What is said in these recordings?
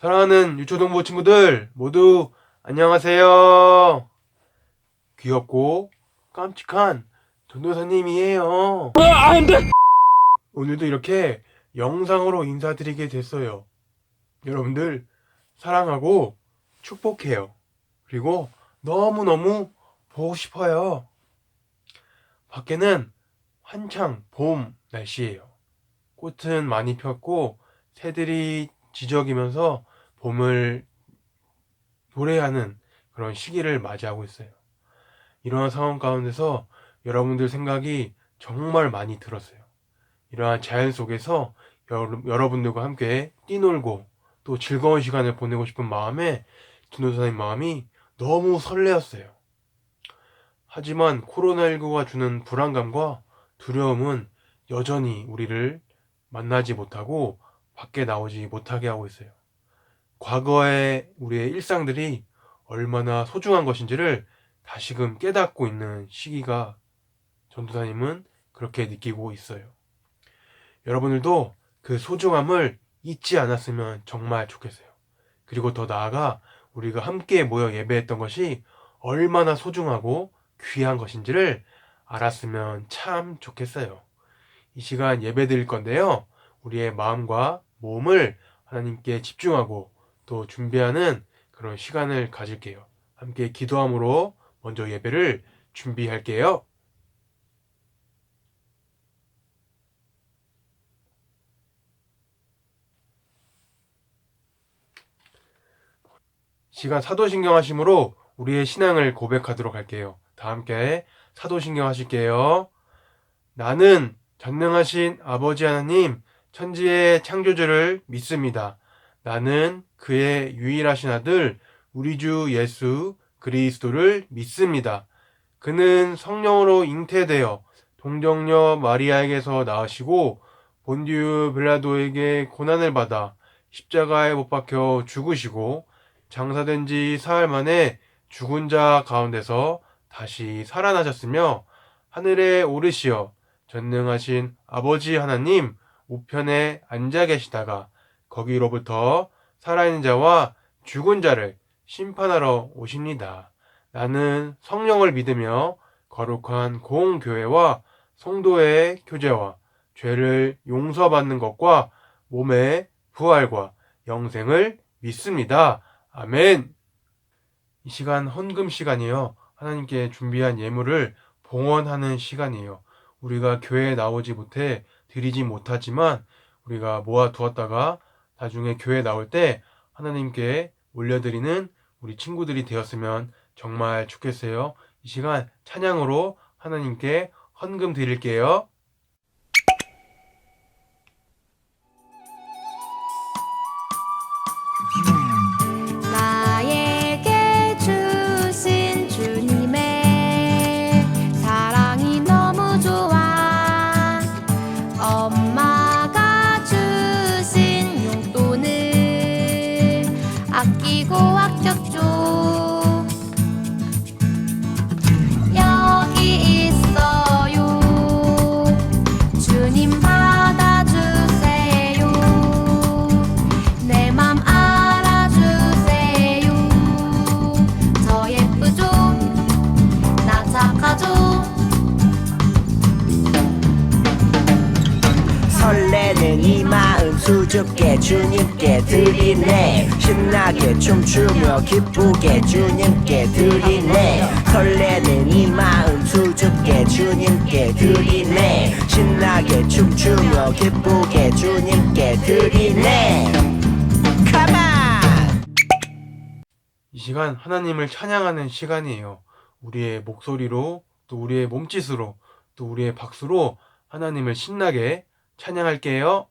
사랑하는 유초동부 친구들 모두 안녕하세요. 귀엽고 깜찍한 전도사님이에요. 오늘도 이렇게 영상으로 인사드리게 됐어요. 여러분들 사랑하고 축복해요. 그리고 너무너무 보고 싶어요. 밖에는 한창 봄 날씨예요. 꽃은 많이 폈고 새들이 지저귀면서 봄을 노래하는 그런 시기를 맞이하고 있어요. 이러한 상황 가운데서 여러분들 생각이 정말 많이 들었어요. 이러한 자연 속에서 여러분들과 함께 뛰놀고 또 즐거운 시간을 보내고 싶은 마음에 전도사님 마음이 너무 설레었어요. 하지만 코로나19가 주는 불안감과 두려움은 여전히 우리를 만나지 못하고 밖에 나오지 못하게 하고 있어요. 과거의 우리의 일상들이 얼마나 소중한 것인지를 다시금 깨닫고 있는 시기가 전도사님은 그렇게 느끼고 있어요. 여러분들도 그 소중함을 잊지 않았으면 정말 좋겠어요. 그리고 더 나아가 우리가 함께 모여 예배했던 것이 얼마나 소중하고 귀한 것인지를 알았으면 참 좋겠어요. 이 시간 예배 드릴 건데요. 우리의 마음과 몸을 하나님께 집중하고 또 준비하는 그런 시간을 가질게요. 함께 기도함으로 먼저 예배를 준비할게요. 시간 사도신경 하심으로 우리의 신앙을 고백하도록 할게요. 다 함께 사도신경 하실게요. 나는 전능하신 아버지 하나님 천지의 창조주를 믿습니다. 나는 그의 유일하신 아들 우리 주 예수 그리스도를 믿습니다. 그는 성령으로 잉태되어 동정녀 마리아에게서 나으시고 본디우 빌라도에게 고난을 받아 십자가에 못 박혀 죽으시고 장사된 지 사흘 만에 죽은 자 가운데서 다시 살아나셨으며 하늘에 오르시어 전능하신 아버지 하나님 우편에 앉아 계시다가 거기로부터 살아있는 자와 죽은 자를 심판하러 오십니다. 나는 성령을 믿으며 거룩한 공교회와 성도의 교제와 죄를 용서받는 것과 몸의 부활과 영생을 믿습니다. 아멘. 이 시간 헌금 시간이요. 하나님께 준비한 예물을 봉헌하는 시간이에요. 우리가 교회에 나오지 못해 드리지 못하지만 우리가 모아두었다가 나중에 교회에 나올 때 하나님께 올려드리는 우리 친구들이 되었으면 정말 좋겠어요. 이 시간 찬양으로 하나님께 헌금 드릴게요. 나에게 주신 주님의 사랑이 너무 좋아. 엄마가 주신 용돈을 아끼고 아꼈죠. 여기 있어요. 주님 받아주세요. 내 맘 알아주세요. 저 예쁘죠? 나 착하죠? 설레는 이 마음 수줍게 주님께 드리네. 신나게 춤추며 기쁘게 주님께 드리네. 설레는 이 마음 수줍게 주님께 드리네. 신나게 춤추며 기쁘게 주님께 드리네. Come on! 이 시간 하나님을 찬양하는 시간이에요. 우리의 목소리로 또 우리의 몸짓으로 또 우리의 박수로 하나님을 신나게 찬양할게요.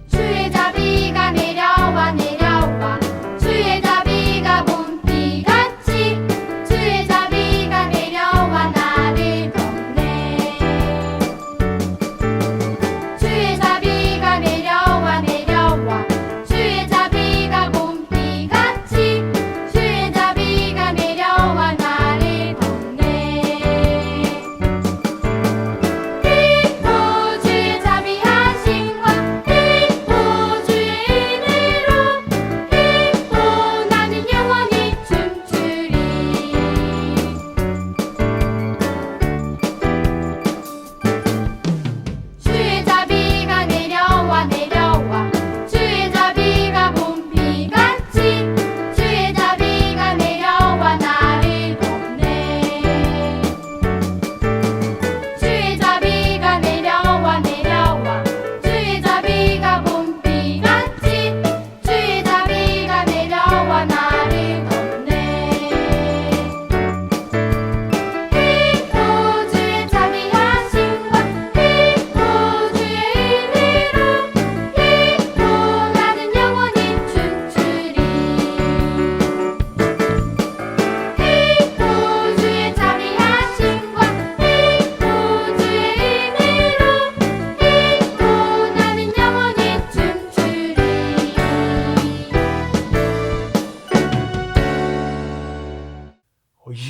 주의 자비가 내려와 내려와. 주의 자비가 봄비같이. 주의 자비가 내려와 나를 덮네. 주의 자비가 내려와 내려와.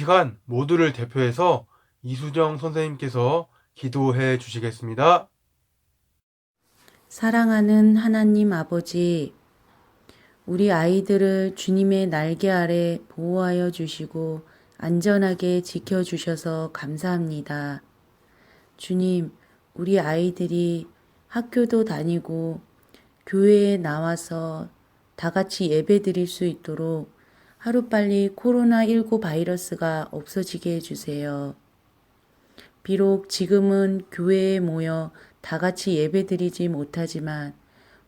시간 모두를 대표해서 이수정 선생님께서 기도해 주시겠습니다. 사랑하는 하나님 아버지, 우리 아이들을 주님의 날개 아래 보호하여 주시고 안전하게 지켜주셔서 감사합니다. 주님, 우리 아이들이 학교도 다니고 교회에 나와서 다 같이 예배 드릴 수 있도록 하루빨리 코로나19 바이러스가 없어지게 해주세요. 비록 지금은 교회에 모여 다 같이 예배 드리지 못하지만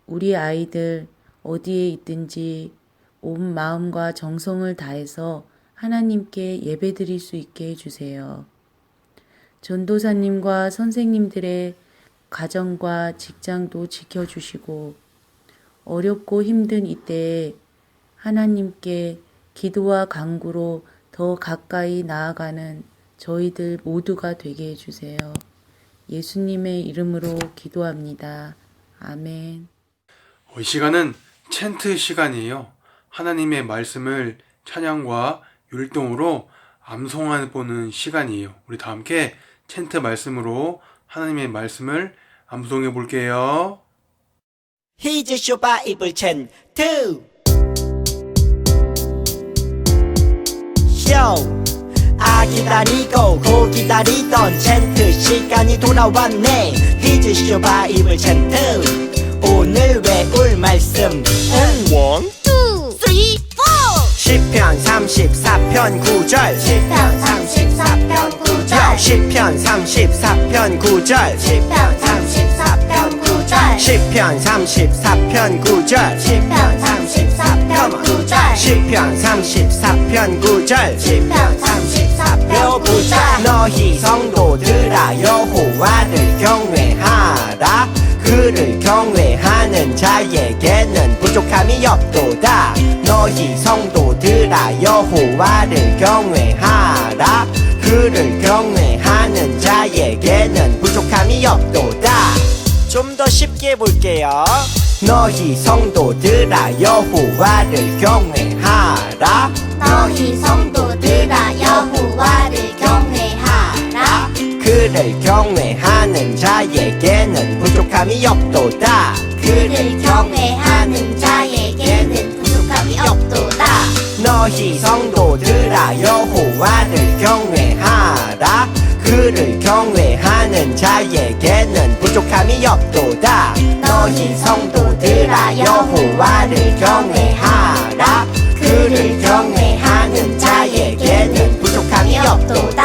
우리 아이들 어디에 있든지 온 마음과 정성을 다해서 하나님께 예배 드릴 수 있게 해주세요. 전도사님과 선생님들의 가정과 직장도 지켜주시고 어렵고 힘든 이때에 하나님께 기도와 간구로 더 가까이 나아가는 저희들 모두가 되게 해주세요. 예수님의 이름으로 기도합니다. 아멘. 이 시간은 챈트 시간이에요. 하나님의 말씀을 찬양과 율동으로 암송해보는 시간이에요. 우리 다 함께 챈트 말씀으로 하나님의 말씀을 암송해 볼게요. 히즈 쇼 바이블 챈트 쇼 기다리고 고 기다리던 챈트 시간이 돌아왔네. 히즈쇼 바이블 챈트 오늘 외울 말씀은 1, 2, 3, 4 시편 34편 9절 시편 34편 9절 시편 34편 9절 시편 34편 9절 시편 34편 9절 시편 34편 9절 시편 34편 9절 시편 34편 9절 너희 성도들아 여호와를 경외하라. 그를 경외하는 자에게는 부족함이 없도다. 너희 성도들아 여호와를 경외하라. 그를 경외하는 자에게는 부족함이 없도다. 좀 더 쉽게 볼게요. 너희 성도들아 여호와를 경외하라. 너희 성도들아 여호와를 경외하라. 그를 경외하는 자에게는 부족함이 없도다. 그를 경외하는 자에게는 부족함이 없도다. 너희 성도들아 여호와를 경외하라. 그를 경외하는 자에게는 부족함이 없도다. 너희 성도들아 여호와를 경외하라. 그를 경외하는 자에게는 부족함이 없도다.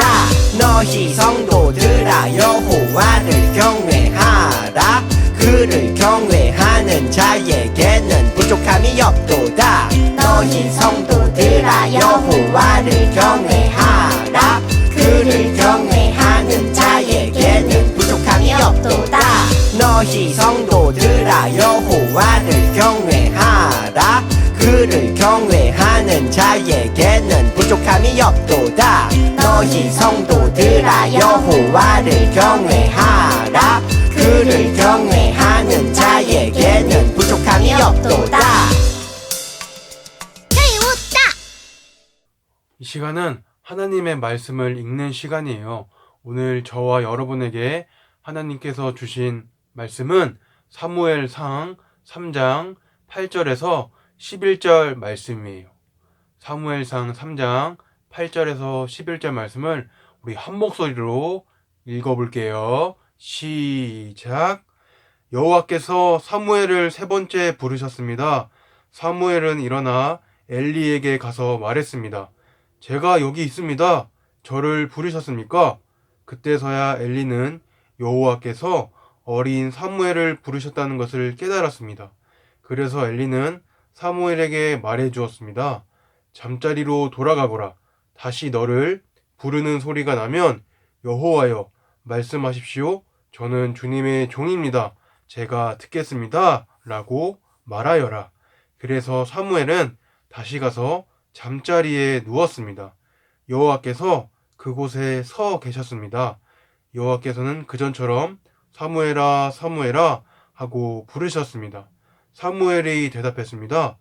너희 성도들아 여호와를 경외하라. 그를 경외하는 자에게는 부족함이 없도다. 너희 성도들아 여호와를 경외하라. 그를 경외하는 자에게는 부족함이 없도다. 너희 성도들아 여호와를 경외하라. 그를 경외하는 자에게는 부족함이 없도다. 너희 성도들아 여호와를 경외하라. 그를 경외하는 자에게는 부족함이 없도다. 이 시간은 하나님의 말씀을 읽는 시간이에요. 오늘 저와 여러분에게 하나님께서 주신 말씀은 사무엘상 3장 8절에서 11절 말씀이에요. 사무엘상 3장 8절에서 11절 말씀을 우리 한 목소리로 읽어볼게요. 시작. 여호와께서 사무엘을 세 번째 부르셨습니다. 사무엘은 일어나 엘리에게 가서 말했습니다. 제가 여기 있습니다. 저를 부르셨습니까? 그때서야 엘리는 여호와께서 어린 사무엘을 부르셨다는 것을 깨달았습니다. 그래서 엘리는 사무엘에게 말해 주었습니다. 잠자리로 돌아가거라. 다시 너를 부르는 소리가 나면 여호와여 말씀하십시오. 저는 주님의 종입니다. 제가 듣겠습니다. 라고 말하여라. 그래서 사무엘은 다시 가서 잠자리에 누웠습니다. 여호와께서 그곳에 서 계셨습니다. 여호와께서는 그전처럼 사무엘아 사무엘아 하고 부르셨습니다. 사무엘이 대답했습니다.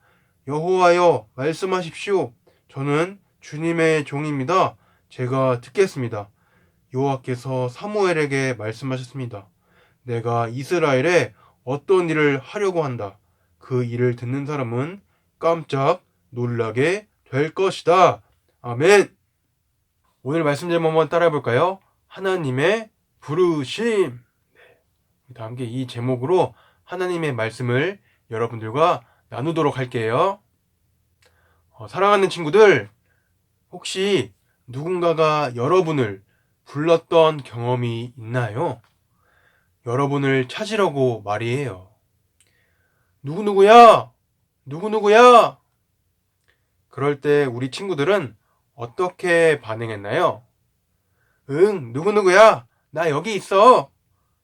여호와여 말씀하십시오. 저는 주님의 종입니다. 제가 듣겠습니다. 여호와께서 사무엘에게 말씀하셨습니다. 내가 이스라엘에 어떤 일을 하려고 한다. 그 일을 듣는 사람은 깜짝 놀라게 될 것이다. 아멘. 오늘 말씀 제목 한번 따라해 볼까요? 하나님의 부르심. 다 함께 이 제목으로 하나님의 말씀을 여러분들과 나누도록 할게요. 사랑하는 친구들, 혹시 누군가가 여러분을 불렀던 경험이 있나요? 여러분을 찾으려고 말이에요. 누구누구야? 누구누구야? 그럴 때 우리 친구들은 어떻게 반응했나요? 응, 누구누구야? 나 여기 있어!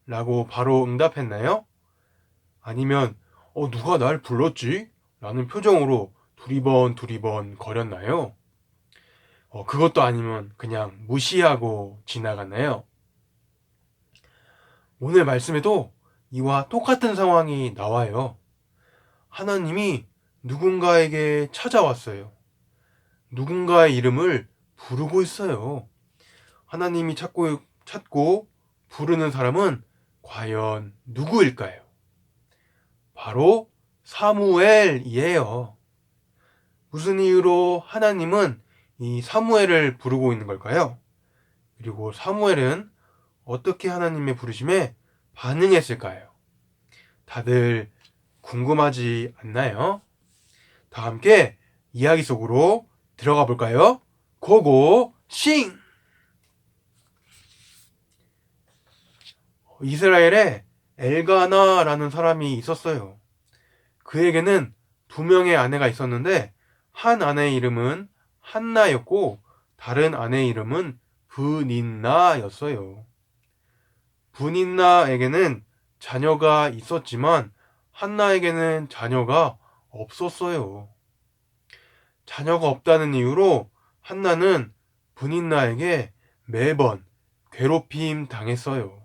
라고 바로 응답했나요? 아니면 누가 날 불렀지? 라는 표정으로 두리번 거렸나요? 그것도 아니면 그냥 무시하고 지나갔나요? 오늘 말씀에도 이와 똑같은 상황이 나와요. 하나님이 누군가에게 찾아왔어요. 누군가의 이름을 부르고 있어요. 하나님이 찾고 부르는 사람은 과연 누구일까요? 바로 사무엘이에요. 무슨 이유로 하나님은 이 사무엘을 부르고 있는 걸까요? 그리고 사무엘은 어떻게 하나님의 부르심에 반응했을까요? 다들 궁금하지 않나요? 다 함께 이야기 속으로 들어가 볼까요? 고고 싱! 이스라엘에 엘가나라는 사람이 있었어요. 그에게는 2명의 아내가 있었는데 한 아내의 이름은 한나였고 다른 아내의 이름은 브닌나였어요. 브닌나에게는 자녀가 있었지만 한나에게는 자녀가 없었어요. 자녀가 없다는 이유로 한나는 브닌나에게 매번 괴롭힘 당했어요.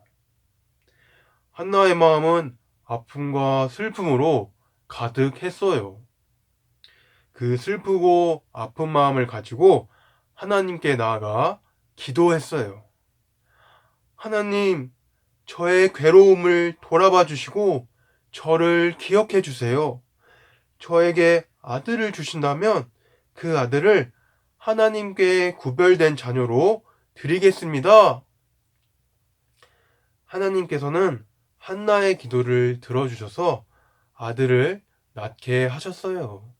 한나의 마음은 아픔과 슬픔으로 가득했어요. 그 슬프고 아픈 마음을 가지고 하나님께 나아가 기도했어요. 하나님, 저의 괴로움을 돌아봐 주시고 저를 기억해 주세요. 저에게 아들을 주신다면 그 아들을 하나님께 구별된 자녀로 드리겠습니다. 하나님께서는 한나의 기도를 들어주셔서 아들을 낳게 하셨어요.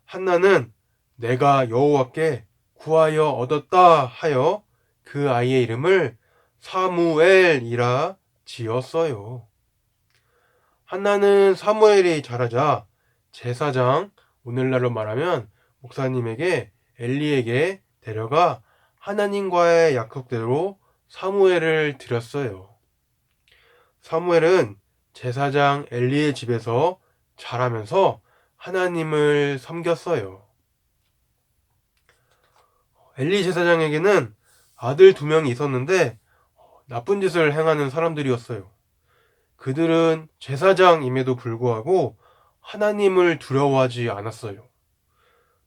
한나는 내가 여호와께 구하여 얻었다 하여 그 아이의 이름을 사무엘이라 지었어요. 한나는 사무엘이 자라자 제사장, 오늘날로 말하면 목사님에게 엘리에게 데려가 하나님과의 약속대로 사무엘을 드렸어요. 사무엘은 제사장 엘리의 집에서 자라면서 하나님을 섬겼어요. 엘리 제사장에게는 아들 2명이 있었는데 나쁜 짓을 행하는 사람들이었어요. 그들은 제사장임에도 불구하고 하나님을 두려워하지 않았어요.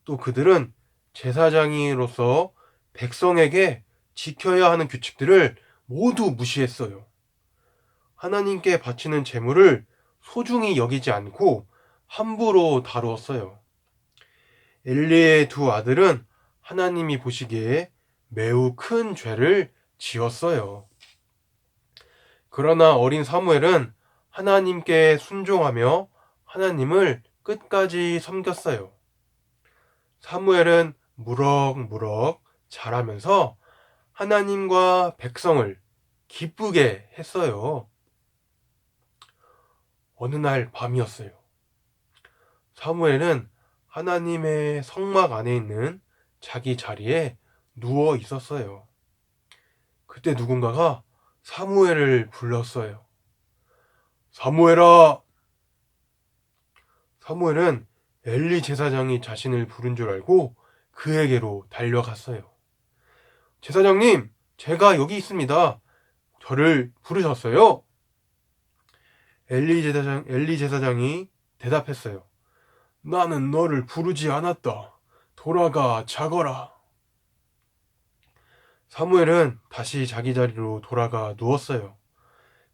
또 그들은 제사장으로서 백성에게 지켜야 하는 규칙들을 모두 무시했어요. 하나님께 바치는 제물을 소중히 여기지 않고 함부로 다루었어요. 엘리의 2 아들은 하나님이 보시기에 매우 큰 죄를 지었어요. 그러나 어린 사무엘은 하나님께 순종하며 하나님을 끝까지 섬겼어요. 사무엘은 무럭무럭 자라면서 하나님과 백성을 기쁘게 했어요. 어느 날 밤이었어요. 사무엘은 하나님의 성막 안에 있는 자기 자리에 누워 있었어요. 그때 누군가가 사무엘을 불렀어요. 사무엘아! 사무엘은 엘리 제사장이 자신을 부른 줄 알고 그에게로 달려갔어요. 제사장님, 제가 여기 있습니다. 저를 부르셨어요? 엘리 제사장이 대답했어요. 나는 너를 부르지 않았다. 돌아가 자거라. 사무엘은 다시 자기 자리로 돌아가 누웠어요.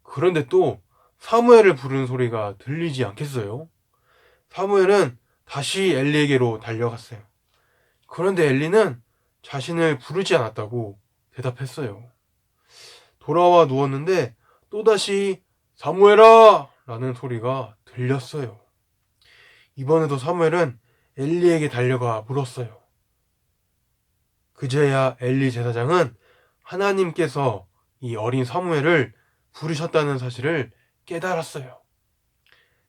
그런데 또 사무엘을 부르는 소리가 들리지 않겠어요? 사무엘은 다시 엘리에게로 달려갔어요. 그런데 엘리는 자신을 부르지 않았다고 대답했어요. 돌아와 누웠는데 또다시 사무엘아! 라는 소리가 들렸어요. 이번에도 사무엘은 엘리에게 달려가 물었어요. 그제야 엘리 제사장은 하나님께서 이 어린 사무엘을 부르셨다는 사실을 깨달았어요.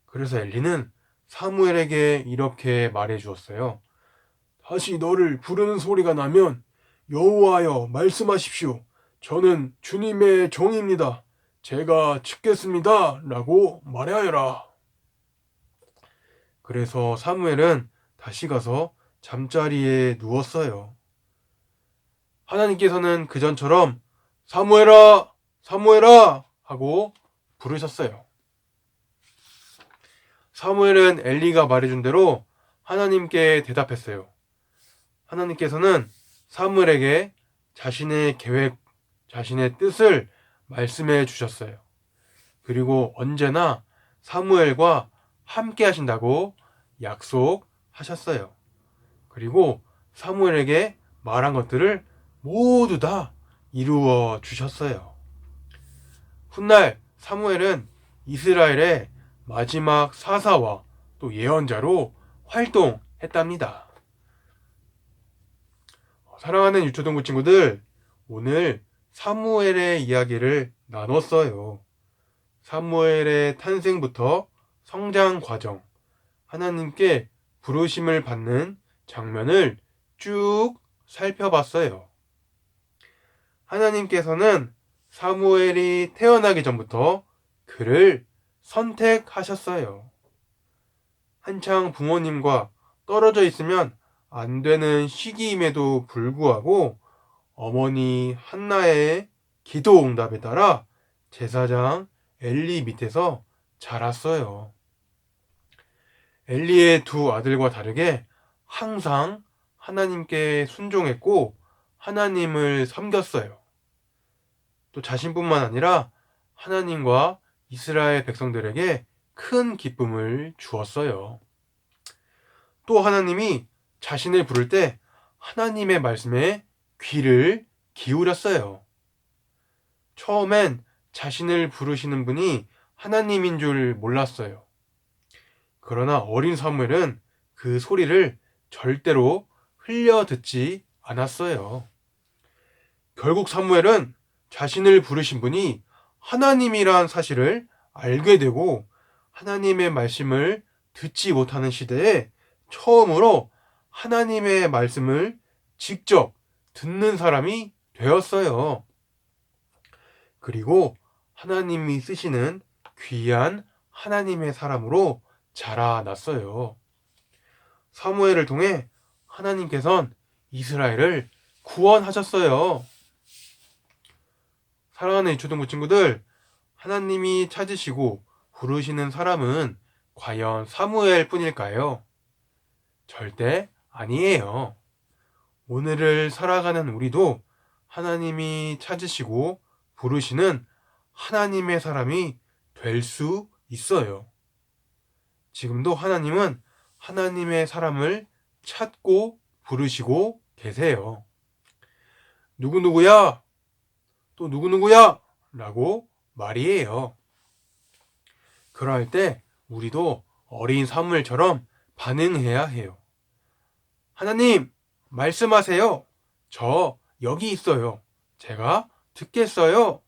그래서 엘리는 사무엘에게 이렇게 말해 주었어요. 다시 너를 부르는 소리가 나면 여호와여 말씀하십시오. 저는 주님의 종입니다. 제가 듣겠습니다. 라고 말하여라. 그래서 사무엘은 다시 가서 잠자리에 누웠어요. 하나님께서는 그전처럼 사무엘아! 사무엘아! 하고 부르셨어요. 사무엘은 엘리가 말해준 대로 하나님께 대답했어요. 하나님께서는 사무엘에게 자신의 계획, 자신의 뜻을 말씀해 주셨어요. 그리고 언제나 사무엘과 함께 하신다고 약속하셨어요. 그리고 사무엘에게 말한 것들을 모두 다 이루어 주셨어요. 훗날 사무엘은 이스라엘의 마지막 사사와 또 예언자로 활동했답니다. 사랑하는 유초동부 친구들, 오늘 사무엘의 이야기를 나눴어요. 사무엘의 탄생부터 성장 과정, 하나님께 부르심을 받는 장면을 쭉 살펴봤어요. 하나님께서는 사무엘이 태어나기 전부터 그를 선택하셨어요. 한창 부모님과 떨어져 있으면 안 되는 시기임에도 불구하고 어머니 한나의 기도 응답에 따라 제사장 엘리 밑에서 자랐어요. 엘리의 두 아들과 다르게 항상 하나님께 순종했고 하나님을 섬겼어요. 또 자신뿐만 아니라 하나님과 이스라엘 백성들에게 큰 기쁨을 주었어요. 또 하나님이 자신을 부를 때 하나님의 말씀에 귀를 기울였어요. 처음엔 자신을 부르시는 분이 하나님인 줄 몰랐어요. 그러나 어린 사무엘은 그 소리를 절대로 흘려 듣지 않았어요. 결국 사무엘은 자신을 부르신 분이 하나님이란 사실을 알게 되고 하나님의 말씀을 듣지 못하는 시대에 처음으로 하나님의 말씀을 직접 듣는 사람이 되었어요. 그리고 하나님이 쓰시는 귀한 하나님의 사람으로 자라났어요. 사무엘을 통해 하나님께서는 이스라엘을 구원하셨어요. 사랑하는 초등부 친구들, 하나님이 찾으시고 부르시는 사람은 과연 사무엘 뿐일까요? 절대 아니에요. 오늘을 살아가는 우리도 하나님이 찾으시고 부르시는 하나님의 사람이 될 수 있어요. 지금도 하나님은 하나님의 사람을 찾고 부르시고 계세요. 누구누구야? 또 누구누구야? 라고 말이에요. 그럴 때 우리도 어린 사무엘처럼 반응해야 해요. 하나님, 말씀하세요. 저 여기 있어요. 제가 듣겠어요.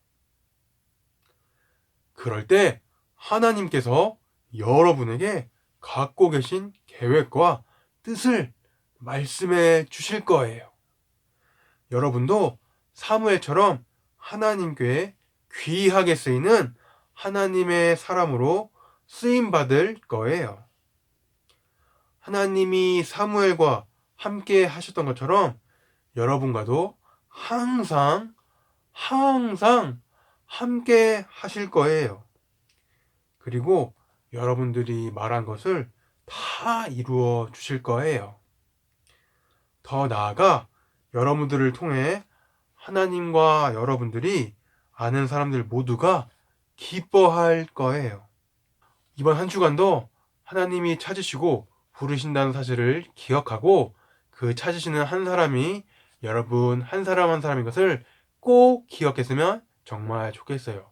그럴 때 하나님께서 여러분에게 갖고 계신 계획과 뜻을 말씀해 주실 거예요. 여러분도 사무엘처럼 하나님께 귀하게 쓰이는 하나님의 사람으로 쓰임받을 거예요. 하나님이 사무엘과 함께 하셨던 것처럼 여러분과도 항상 함께 하실 거예요. 그리고 여러분들이 말한 것을 다 이루어 주실 거예요. 더 나아가 여러분들을 통해 하나님과 여러분들이 아는 사람들 모두가 기뻐할 거예요. 이번 한 주간도 하나님이 찾으시고 부르신다는 사실을 기억하고 그 찾으시는 한 사람이 여러분 한 사람 한 사람인 것을 꼭 기억했으면 정말 좋겠어요.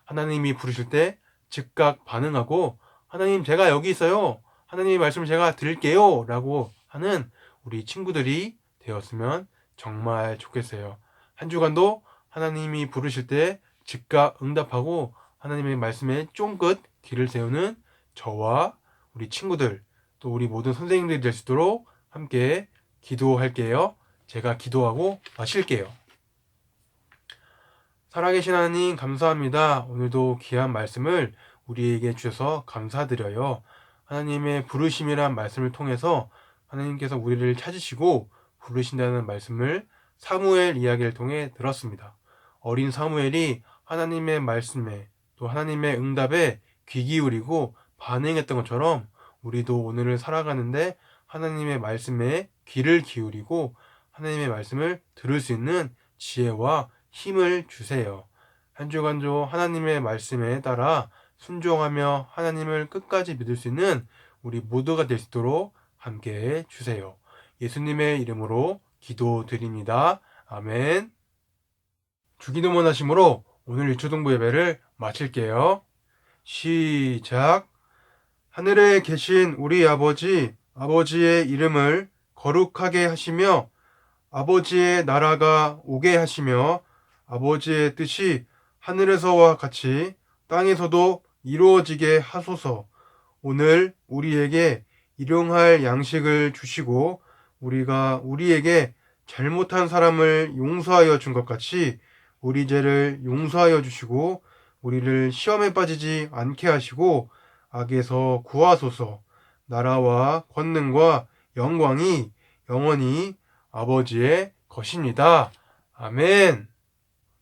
하나님이 부르실 때 즉각 반응하고 하나님 제가 여기 있어요. 하나님의 말씀을 제가 들을게요. 라고 하는 우리 친구들이 되었으면 정말 좋겠어요. 한 주간도 하나님이 부르실 때 즉각 응답하고 하나님의 말씀에 쫑긋 귀를 세우는 저와 우리 친구들 또 우리 모든 선생님들이 될 수 있도록 함께 기도할게요. 제가 기도하고 마칠게요. 살아계신 하나님 감사합니다. 오늘도 귀한 말씀을 우리에게 주셔서 감사드려요. 하나님의 부르심이란 말씀을 통해서 하나님께서 우리를 찾으시고 부르신다는 말씀을 사무엘 이야기를 통해 들었습니다. 어린 사무엘이 하나님의 말씀에 또 하나님의 응답에 귀 기울이고 반응했던 것처럼 우리도 오늘을 살아가는데 하나님의 말씀에 귀를 기울이고 하나님의 말씀을 들을 수 있는 지혜와 힘을 주세요. 한 주간도 하나님의 말씀에 따라 순종하며 하나님을 끝까지 믿을 수 있는 우리 모두가 될 수 있도록 함께 주세요. 예수님의 이름으로 기도드립니다. 아멘. 주기도문 하심으로 오늘 일초동부 예배를 마칠게요. 시작. 하늘에 계신 우리 아버지, 아버지의 이름을 거룩하게 하시며 아버지의 나라가 오게 하시며 아버지의 뜻이 하늘에서와 같이 땅에서도 이루어지게 하소서. 오늘 우리에게 일용할 양식을 주시고 우리가 우리에게 잘못한 사람을 용서하여 준 것 같이 우리 죄를 용서하여 주시고 우리를 시험에 빠지지 않게 하시고 악에서 구하소서. 나라와 권능과 영광이 영원히 아버지의 것입니다. 아멘.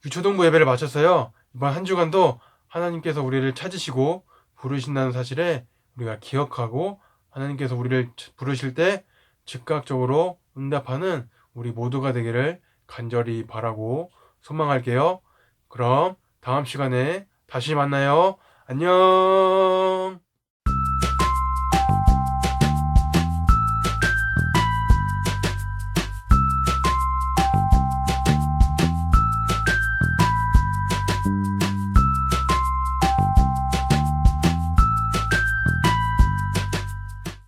유초동부 예배를 마쳤어요. 이번 한 주간도 하나님께서 우리를 찾으시고 부르신다는 사실에 우리가 기억하고 하나님께서 우리를 부르실 때 즉각적으로 응답하는 우리 모두가 되기를 간절히 바라고 소망할게요. 그럼 다음 시간에 다시 만나요. 안녕.